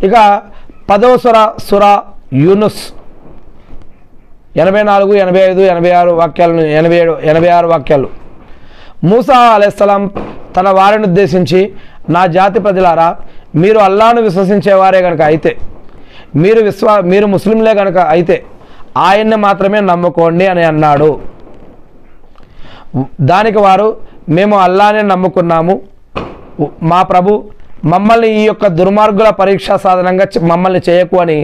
ఇక 10వ సూర యూనుస్ 84, 85, 86 వాక్యాలను 87, 86 వాక్యాలు. మూసా అలైహిస్సలాం తన వారిని ఉద్దేశించి, నా జాతి ప్రజలారా, మీరు అల్లాహ్ను విశ్వసించేవారే కనుక అయితే, మీరు ముస్లింలే కనుక అయితే ఆయన్ని మాత్రమే నమ్ముకోండి అని అన్నాడు. దానికి వారు, మేము అల్లాహ్నే నమ్ముకున్నాము, మా ప్రభు మమ్మల్ని ఈ యొక్క దుర్మార్గుల పరీక్షా సాధనంగా మమ్మల్ని చేయకు అని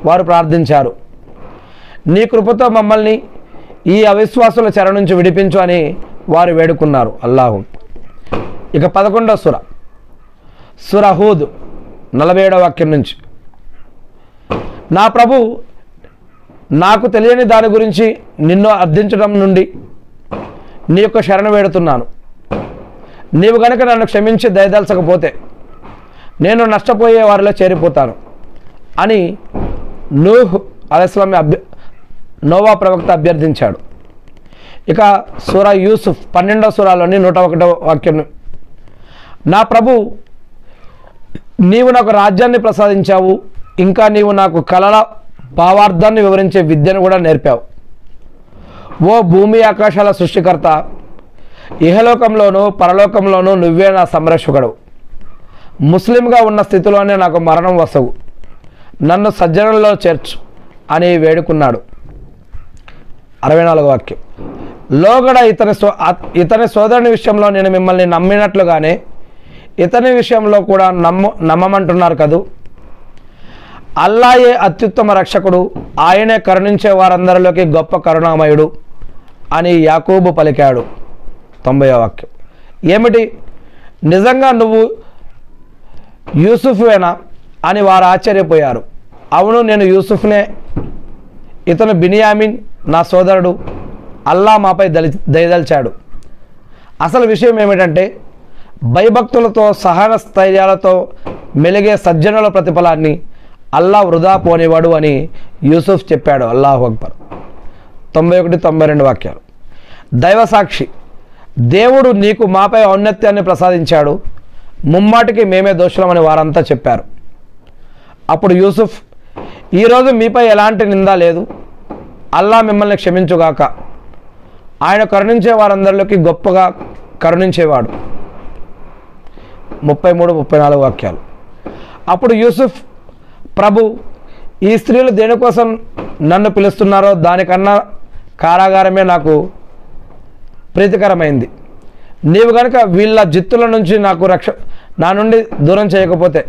వారు ప్రార్థించారు. నీ కృపతో మమ్మల్ని ఈ అవిశ్వాసుల చెర నుంచి విడిపించు అని వారు వేడుకున్నారు. అల్లాహు. ఇక 11వ సూర హూద్ 47వ వాక్యం నుంచి, నా ప్రభు నాకు తెలియని దాని గురించి నిన్ను అర్థించడం నుండి నీ యొక్క శరణు వేడుతున్నాను. నీవు గనుక నన్ను క్షమించి దయదలచకపోతే నేను నష్టపోయే వారిలో చేరిపోతాను అని నూహ్ అలైహిస్సలాం నోవా ప్రవక్త అభ్యర్థించాడు. ఇక సూర యూసుఫ్ 12వ సూరాలోని 101వ వాక్యం, నా ప్రభు నీవు నాకు రాజ్యాన్ని ప్రసాదించావు, ఇంకా నీవు నాకు కలల భావార్థాన్ని వివరించే విద్యను కూడా నేర్పావు. ఓ భూమి ఆకాశాల సృష్టికర్త, ఇహలోకంలోనూ పరలోకంలోనూ నువ్వే నా సంరక్షకుడు. ముస్లింగా ఉన్న స్థితిలోనే నాకు మరణం వసవు, నన్ను సజ్జనుల్లో చేర్చు అని వేడుకున్నాడు. 64వ వాక్యం, లోగడ ఇతని సోదరుని విషయంలో నేను మిమ్మల్ని నమ్మినట్లుగానే ఇతని విషయంలో కూడా నమ్మమంటున్నారు కదూ. అల్లాయే అత్యుత్తమ రక్షకుడు, ఆయనే కరుణించే వారందరిలోకి గొప్ప కరుణామయుడు అని యాకూబు పలికాడు. 90వ వాక్యం, ఏమిటి నిజంగా నువ్వు యూసుఫేనా అని వారు ఆశ్చర్యపోయారు. అవును, నేను యూసుఫ్నే, ఇతను బినియామిన్ నా సోదరుడు, అల్లా మాపై దయదల్చాడు. అసలు విషయం ఏమిటంటే, భయభక్తులతో సహన స్థైర్యాలతో మెలిగే సజ్జనుల ప్రతిఫలాన్ని అల్లా వృధా పోనివాడు అని యూసుఫ్ చెప్పాడు. అల్లాహు అక్బర్. 91, 92 వాక్యాలు, దైవ సాక్షి, దేవుడు నీకు మాపై ఔన్నత్యాన్ని ప్రసాదించాడు, ముమ్మాటికి మేమే దోషులమని వారంతా చెప్పారు. అప్పుడు యూసుఫ్, ఈరోజు మీపై ఎలాంటి నింద లేదు, అల్లా మిమ్మల్ని క్షమించుగాక, ఆయన కరుణించే వారందరిలోకి గొప్పగా కరుణించేవాడు. 33, 34 వాక్యాలు, అప్పుడు యూసుఫ్, ప్రభు ఈ స్త్రీలు దేనికోసం నన్ను పిలుస్తున్నారో దానికన్నా కారాగారమే నాకు ప్రీతికరమైంది. నీవు కనుక వీళ్ళ జిత్తుల నుంచి నా నుండి దూరం చేయకపోతే